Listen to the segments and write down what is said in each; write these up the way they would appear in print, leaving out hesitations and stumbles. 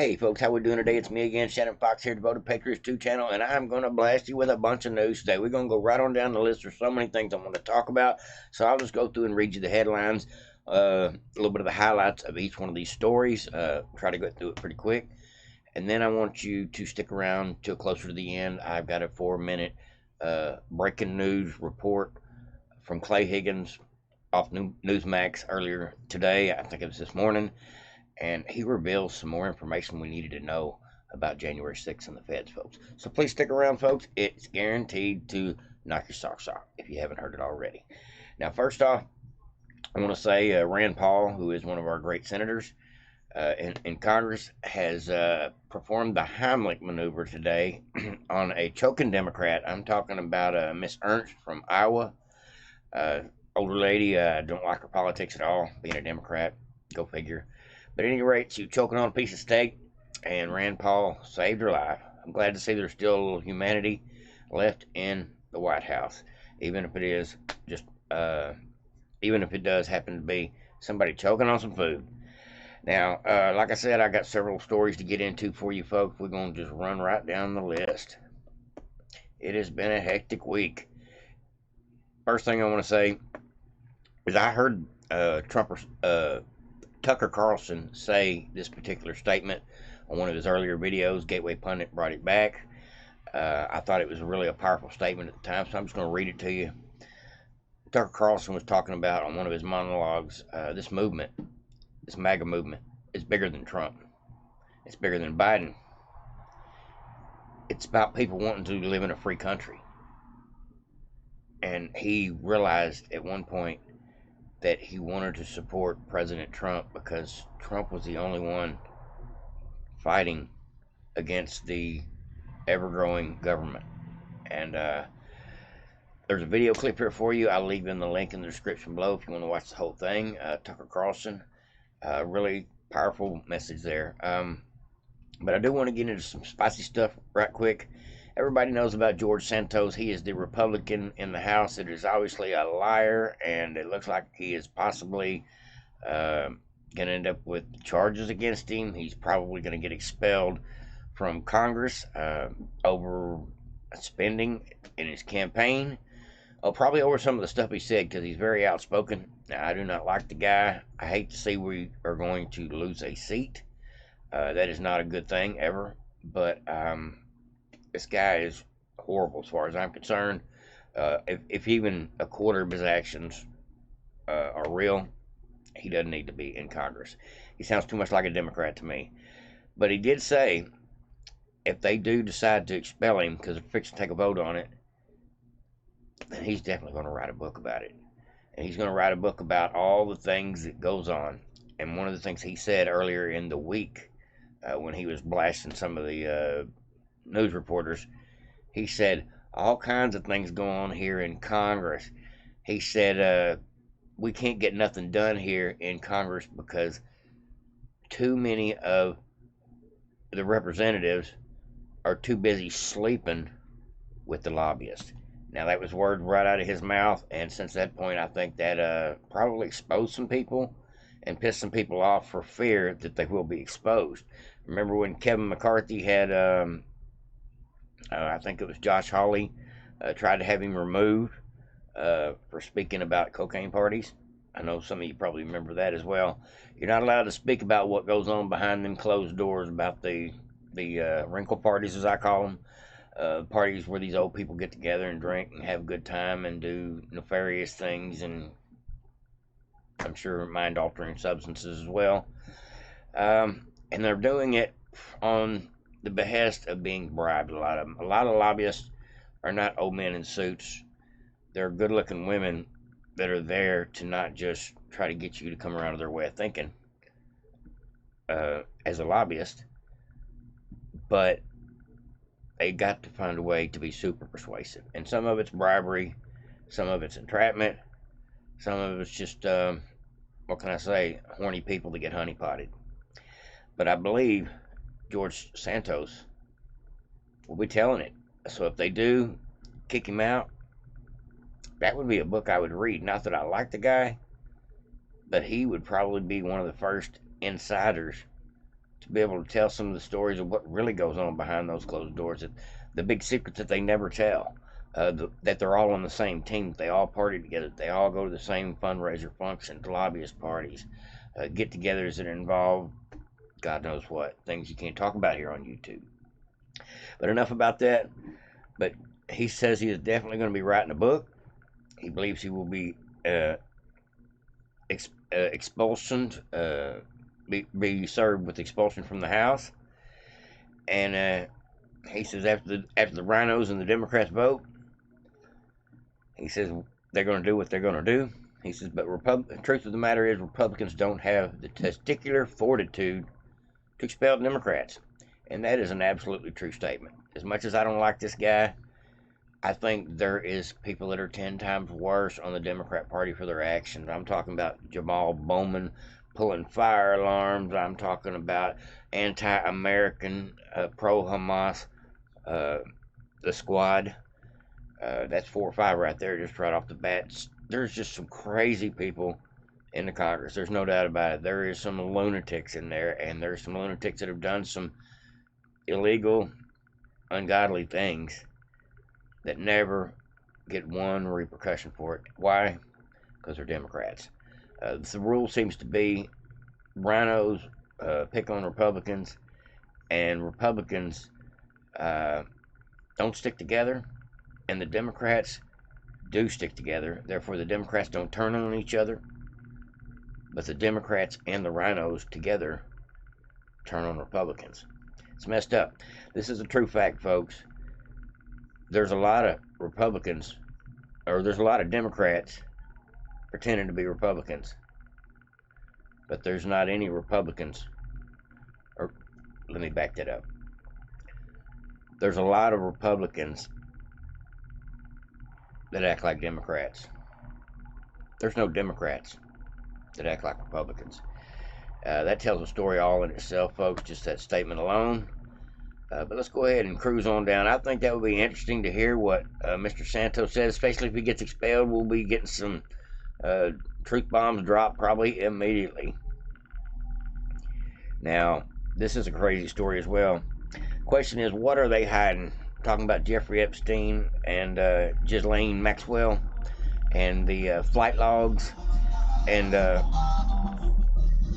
Hey folks, how we doing today? It's me again, Shannon Fox here, Devoted Patriots 2 channel, and I'm going to blast you with a bunch of news today. We're going to go right on down the list. There's so many things I want to talk about, so I'll just go through and read you the headlines, a little bit of the highlights of each one of these stories, try to go through it pretty quick, and then I want you to stick around till closer to the end. I've got a 4-minute breaking news report from Clay Higgins off Newsmax earlier today. I think it was this morning. And he reveals some more information we needed to know about January 6th and the feds, folks. So please stick around, folks. It's guaranteed to knock your socks off if you haven't heard it already. Now, first off, I want to say Rand Paul, who is one of our great senators in Congress, has performed the Heimlich maneuver today on a choking Democrat. I'm talking about Miss Ernst from Iowa. Older lady, don't like her politics at all, being a Democrat. Go figure. But at any rate, she was choking on a piece of steak, and Rand Paul saved her life. I'm glad to see there's still a little humanity left in the White House, even if it is just, even if it does happen to be somebody choking on some food. Now, like I said, I got several stories to get into for you folks. We're going to just run right down the list. It has been a hectic week. First thing I want to say is I heard Tucker Carlson say this particular statement on one of his earlier videos. Gateway Pundit brought it back. I thought it was really a powerful statement at the time, so I'm just going to read it to you. Tucker Carlson was talking about on one of his monologues, this movement, this MAGA movement, is bigger than Trump. It's bigger than Biden. It's about people wanting to live in a free country. And he realized at one point that he wanted to support President Trump because Trump was the only one fighting against the ever-growing government. And there's a video clip here for you. I'll leave in the link in the description below if you want to watch the whole thing. Tucker Carlson, really powerful message there. But I do want to get into some spicy stuff right quick. Everybody knows about George Santos. He is the Republican in the House that is obviously a liar, and it looks like he is possibly going to end up with charges against him. He's probably going to get expelled from Congress over spending in his campaign. Oh, probably over some of the stuff he said because he's very outspoken. Now, I do not like the guy. I hate to see we are going to lose a seat. That is not a good thing ever, but this guy is horrible as far as I'm concerned. If even a quarter of his actions are real, he doesn't need to be in Congress. He sounds too much like a Democrat to me. But he did say if they do decide to expel him because they're fixing to take a vote on it, then he's definitely going to write a book about it. And he's going to write a book about all the things that goes on. And one of the things he said earlier in the week when he was blasting some of the news reporters, he said all kinds of things go on here in Congress. He said we can't get nothing done here in Congress because too many of the representatives are too busy sleeping with the lobbyists. Now that was word right out of his mouth, and since that point I think that probably exposed some people and pissed some people off for fear that they will be exposed. Remember when Kevin McCarthy had I think it was Josh Hawley, tried to have him removed for speaking about cocaine parties. I know some of you probably remember that as well. You're not allowed to speak about what goes on behind them closed doors about the wrinkle parties, as I call them. Parties where these old people get together and drink and have a good time and do nefarious things and I'm sure mind-altering substances as well. And they're doing it on the behest of being bribed. A lot of them. A lot of lobbyists are not old men in suits. They're good-looking women that are there to not just try to get you to come around to their way of thinking as a lobbyist, but they got to find a way to be super persuasive. And some of it's bribery, some of it's entrapment, some of it's just, what can I say, horny people that get honeypotted. But I believe George Santos will be telling it. So if they do kick him out, that would be a book I would read. Not that I like the guy, but he would probably be one of the first insiders to be able to tell some of the stories of what really goes on behind those closed doors, the big secrets that they never tell, that they're all on the same team, they all party together, they all go to the same fundraiser functions, lobbyist parties, get-togethers that involve God knows what, things you can't talk about here on YouTube. But enough about that. But he says he is definitely going to be writing a book. He believes he will be expulsion, be served with expulsion from the House. And he says after the rhinos and the Democrats vote, he says they're going to do what they're going to do. He says, but the truth of the matter is Republicans don't have the testicular fortitude to expel Democrats. And that is an absolutely true statement. As much as I don't like this guy, I think there is people that are 10 times worse on the Democrat Party for their actions. I'm talking about Jamal Bowman pulling fire alarms. I'm talking about anti-American, pro-Hamas, the squad. That's 4 or 5 right there, just right off the bat. There's just some crazy people in the Congress. There's no doubt about it. There is some lunatics in there, and there's some lunatics that have done some illegal, ungodly things that never get one repercussion for it. Why? Because they're Democrats. The rule seems to be rhinos pick on Republicans, and Republicans don't stick together, and the Democrats do stick together. Therefore, the Democrats don't turn on each other, but the Democrats and the rhinos together turn on Republicans. It's messed up. This is a true fact, folks. There's a lot of Republicans, or there's a lot of Democrats pretending to be Republicans, but there's not any Republicans, or let me back that up. There's a lot of Republicans that act like Democrats. There's no Democrats that act like Republicans. That tells a story all in itself, folks, just that statement alone. But let's go ahead and cruise on down. I think that would be interesting to hear what Mr. Santos says, especially if he gets expelled. We'll be getting some truth bombs dropped probably immediately. Now, this is a crazy story as well. Question is, what are they hiding? Talking about Jeffrey Epstein and Ghislaine Maxwell and the flight logs. And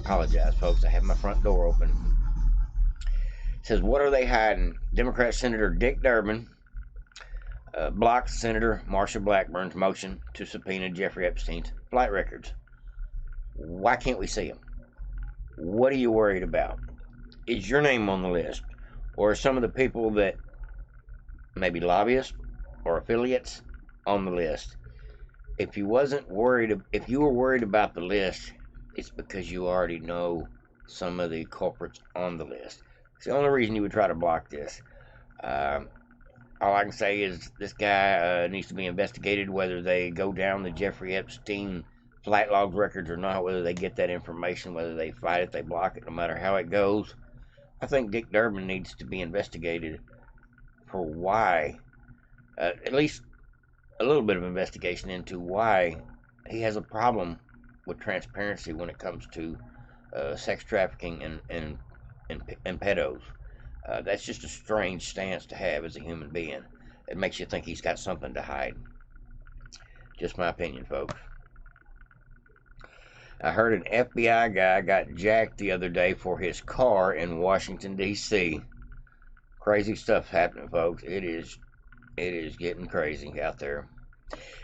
apologize, folks. I have my front door open. It says, what are they hiding? Democrat Senator Dick Durbin blocked Senator Marsha Blackburn's motion to subpoena Jeffrey Epstein's flight records. Why can't we see them? What are you worried about? Is your name on the list? Or are some of the people that maybe lobbyists or affiliates on the list? If you were worried about the list, it's because you already know some of the culprits on the list. It's the only reason you would try to block this. All I can say is this guy needs to be investigated, whether they go down the Jeffrey Epstein flight log records or not, whether they get that information, whether they fight it, they block it, no matter how it goes. I think Dick Durbin needs to be investigated for why, at least a little bit of investigation into why he has a problem with transparency when it comes to sex trafficking and pedos. That's just a strange stance to have as a human being. It makes you think he's got something to hide. Just my opinion, folks. I heard an FBI guy got jacked the other day for his car in Washington, D.C. Crazy stuff happening, folks. It is getting crazy out there.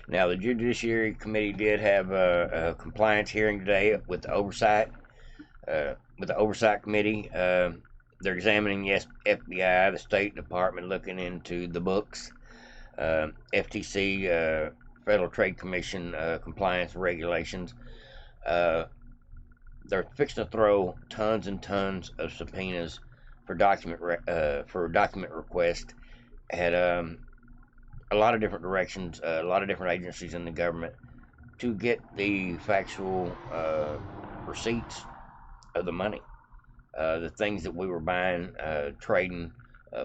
Now, the Judiciary Committee did have a compliance hearing today with the Oversight Committee. They're examining the FBI, the State Department, looking into the books, FTC, Federal Trade Commission compliance regulations. They're fixing to throw tons and tons of subpoenas for document request at a lot of different directions, a lot of different agencies in the government to get the factual receipts of the money, the things that we were buying, trading,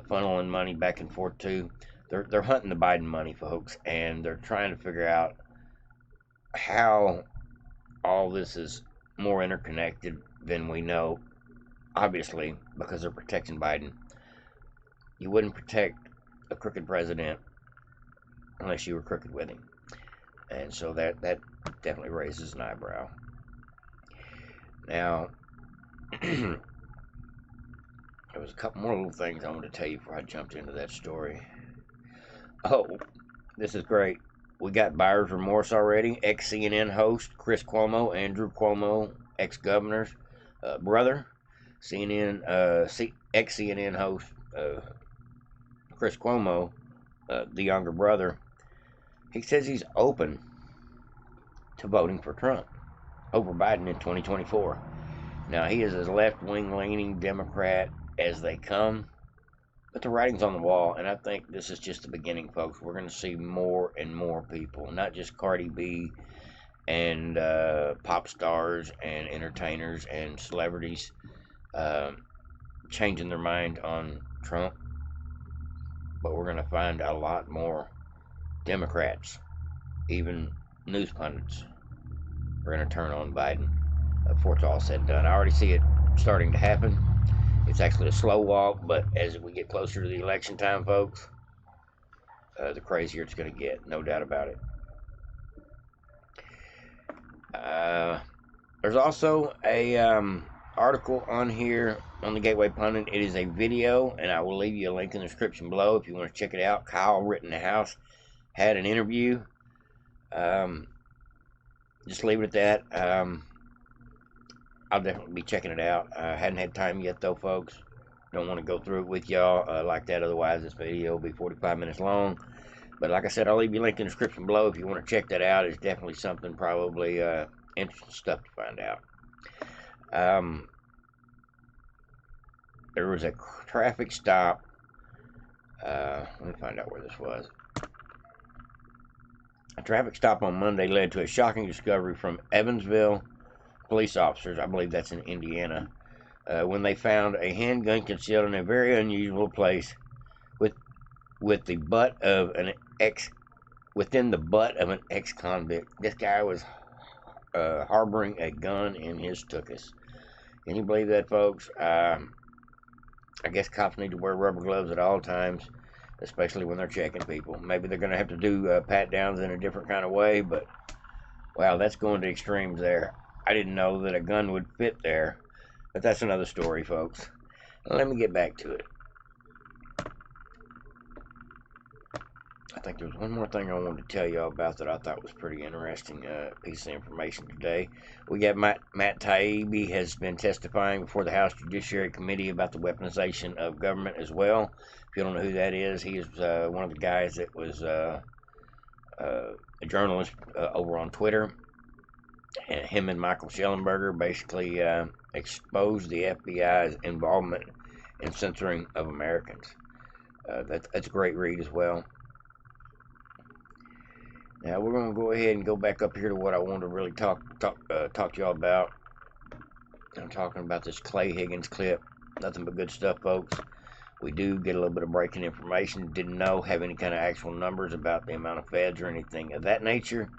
funneling money back and forth to. They're hunting the Biden money, folks, and they're trying to figure out how all this is more interconnected than we know. obviously, because they're protecting Biden. You wouldn't protect a crooked president unless you were crooked with him. And so that definitely raises an eyebrow. Now, there was a couple more little things I wanted to tell you before I jumped into that story. Oh, this is great. We got buyer's remorse already. Ex-CNN host Chris Cuomo, Andrew Cuomo, ex-governor's brother, ex-CNN host Chris Cuomo, the younger brother, he says he's open to voting for Trump over Biden in 2024. Now, he is as left-wing leaning Democrat as they come, but the writing's on the wall, and I think this is just the beginning, folks. We're going to see more and more people, not just Cardi B and pop stars and entertainers and celebrities changing their mind on Trump, but we're going to find a lot more Democrats, even news pundits, are going to turn on Biden before it's all said and done. I already see it starting to happen. It's actually a slow walk, but as we get closer to the election time, folks, the crazier it's going to get, no doubt about it. There's also a article on here on the Gateway Pundit. It is a video, and I will leave you a link in the description below if you want to check it out. Kyle Rittenhouse had an interview. Just leave it at that. I'll definitely be checking it out. I hadn't had time yet, though, folks. Don't want to go through it with y'all like that. Otherwise, this video will be 45 minutes long. But like I said, I'll leave you a link in the description below if you want to check that out. It's definitely something probably interesting stuff to find out. There was a traffic stop. Let me find out where this was. A traffic stop on Monday led to a shocking discovery from Evansville police officers, I believe that's in Indiana, when they found a handgun concealed in a very unusual place within the butt of an ex-convict. This guy was harboring a gun in his tuchus. Can you believe that, folks? I guess cops need to wear rubber gloves at all times, especially when they're checking people. Maybe they're going to have to do pat-downs in a different kind of way, but wow, that's going to extremes there. I didn't know that a gun would fit there, but that's another story, folks. Let me get back to it. I think there was one more thing I wanted to tell y'all about that I thought was pretty interesting piece of information today. We got Matt Taibe has been testifying before the House Judiciary Committee about the weaponization of government as well. If you don't know who that is, he is one of the guys that was a journalist over on Twitter. And him and Michael Schellenberger basically exposed the FBI's involvement in censoring of Americans. That's a great read as well. Now we're going to go ahead and go back up here to what I wanted to really talk to y'all about. I'm talking about this Clay Higgins clip. Nothing but good stuff, folks. We do get a little bit of breaking information. Didn't have any kind of actual numbers about the amount of feds or anything of that nature.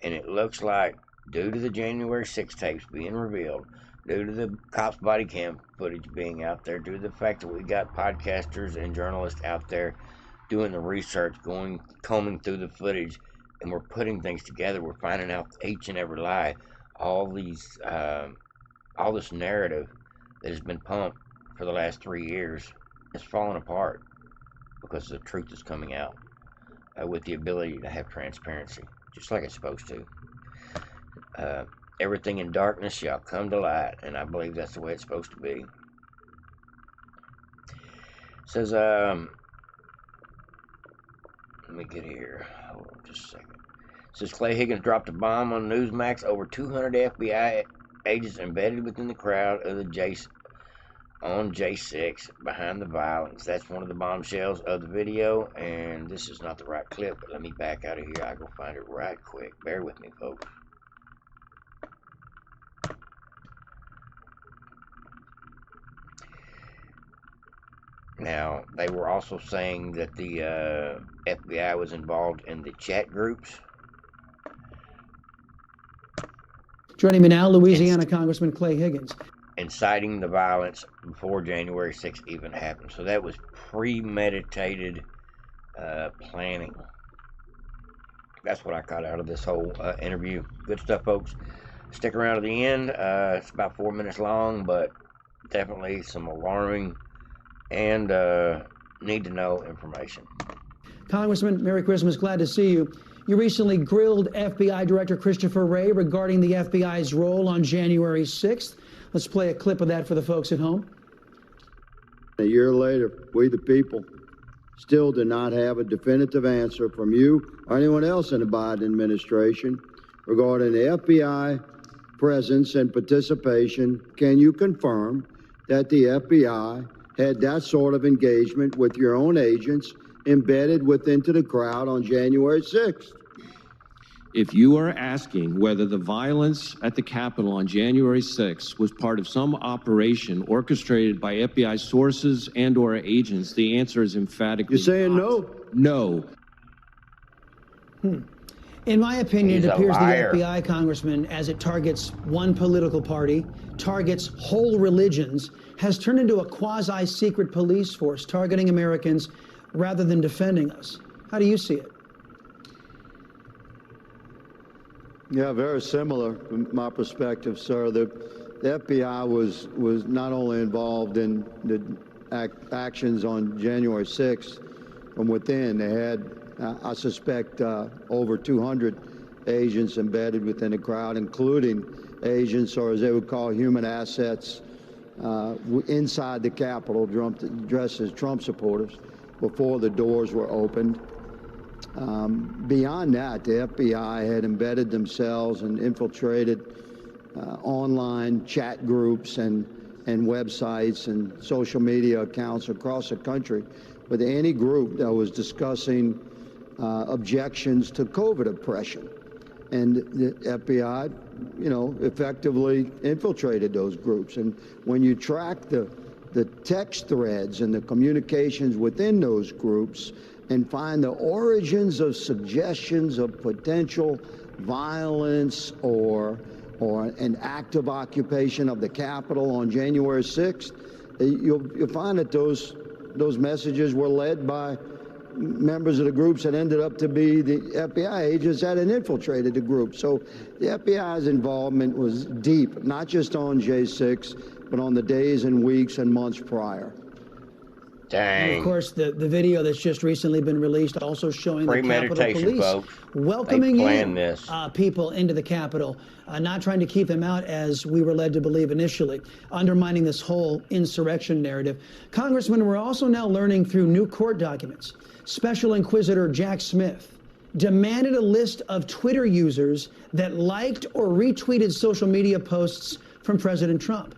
And it looks like, due to the January 6th tapes being revealed, due to the cops' body cam footage being out there, due to the fact that we got podcasters and journalists out there doing the research, combing through the footage, and we're putting things together, we're finding out each and every lie. All this narrative that has been pumped for the last 3 years is falling apart because the truth is coming out with the ability to have transparency, just like it's supposed to. Everything in darkness shall come to light, and I believe that's the way it's supposed to be. It says, let me get here. Hold on just a second. It says Clay Higgins dropped a bomb on Newsmax. Over 200 FBI agents embedded within the crowd of the J6 behind the violence. That's one of the bombshells of the video, and this is not the right clip, but let me back out of here. I'll go find it right quick. Bear with me, folks. Now, they were also saying that the FBI was involved in the chat groups. Joining me now, Louisiana Congressman Clay Higgins. inciting the violence before January 6th even happened. So that was premeditated planning. That's what I got out of this whole interview. Good stuff, folks. Stick around to the end. It's about 4 minutes long, but definitely some alarming and need to know information. Congressman, Merry Christmas. Glad to see you. You recently grilled FBI Director Christopher Wray regarding the FBI's role on January 6th. Let's play a clip of that for the folks at home. A year later, we the people still do not have a definitive answer from you or anyone else in the Biden administration regarding the FBI presence and participation. Can you confirm that the FBI had that sort of engagement with your own agents embedded into the crowd on January 6th? If you are asking whether the violence at the Capitol on January 6th was part of some operation orchestrated by FBI sources and or agents, the answer is emphatically You're saying no? No. In my opinion, He's it appears the liar. FBI, Congressman, as it targets one political party, targets whole religions, has turned into a quasi-secret police force targeting Americans rather than defending us. How do you see it? Yeah, very similar from my perspective, sir. The FBI was not only involved in the actions on January 6th from within. They had, I suspect, over 200 agents embedded within the crowd, including agents, or as they would call human assets, inside the Capitol, dressed as Trump supporters, before the doors were opened. Beyond that, the FBI had embedded themselves and infiltrated online chat groups and websites and social media accounts across the country with any group that was discussing objections to COVID oppression. And the FBI, effectively infiltrated those groups. And when you track the text threads and the communications within those groups and find the origins of suggestions of potential violence or an active occupation of the Capitol on January 6th, you'll find that those messages were led by members of the groups that ended up to be the FBI agents that had infiltrated the group. So the FBI's involvement was deep, not just on J6, but on the days and weeks and months prior. Dang. And of course, the video that's just recently been released also showing the Capitol Police folks. welcoming in people into the Capitol, not trying to keep them out as we were led to believe initially, undermining this whole insurrection narrative. Congressman, we're also now learning through new court documents, Special Inquisitor Jack Smith demanded a list of Twitter users that liked or retweeted social media posts from President Trump.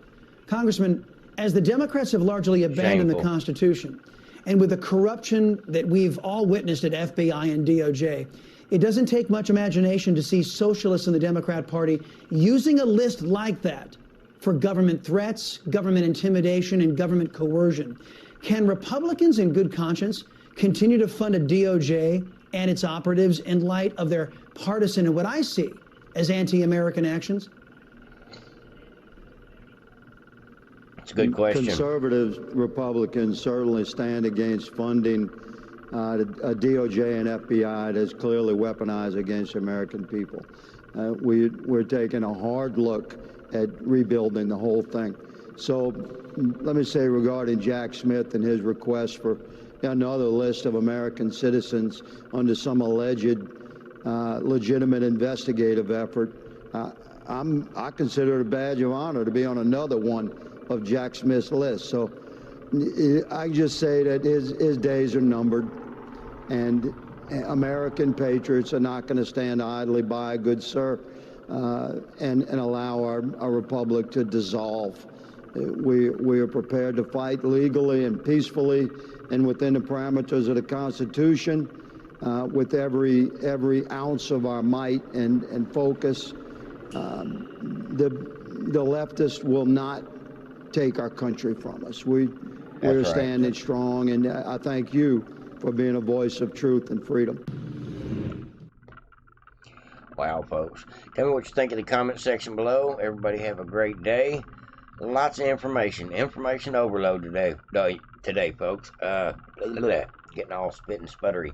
Congressman, as the Democrats have largely abandoned the Constitution, and with the corruption that we've all witnessed at FBI and DOJ, it doesn't take much imagination to see socialists in the Democrat Party using a list like that for government threats, government intimidation, and government coercion. Can Republicans in good conscience continue to fund a DOJ and its operatives in light of their partisan and what I see as anti-American actions? It's a good question. Conservative Republicans certainly stand against funding a DOJ and FBI that's clearly weaponized against American people. We're taking a hard look at rebuilding the whole thing. So let me say regarding Jack Smith and his request for another list of American citizens under some alleged legitimate investigative effort, I consider it a badge of honor to be on another one of Jack Smith's list. So I just say that his days are numbered, and American patriots are not going to stand idly by, good sir, and allow our republic to dissolve. We are prepared to fight legally and peacefully and within the parameters of the Constitution, with every ounce of our might and focus. The leftists will not take our country from us. We're standing strong, and I thank you for being a voice of truth and freedom. Wow, folks. Tell me what you think in the comment section below. Everybody have a great day. Lots of information. Information overload today, folks. Getting all spit and sputtery.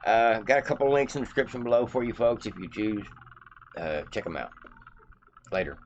Got a couple links in the description below for you folks if you choose. Check them out. Later.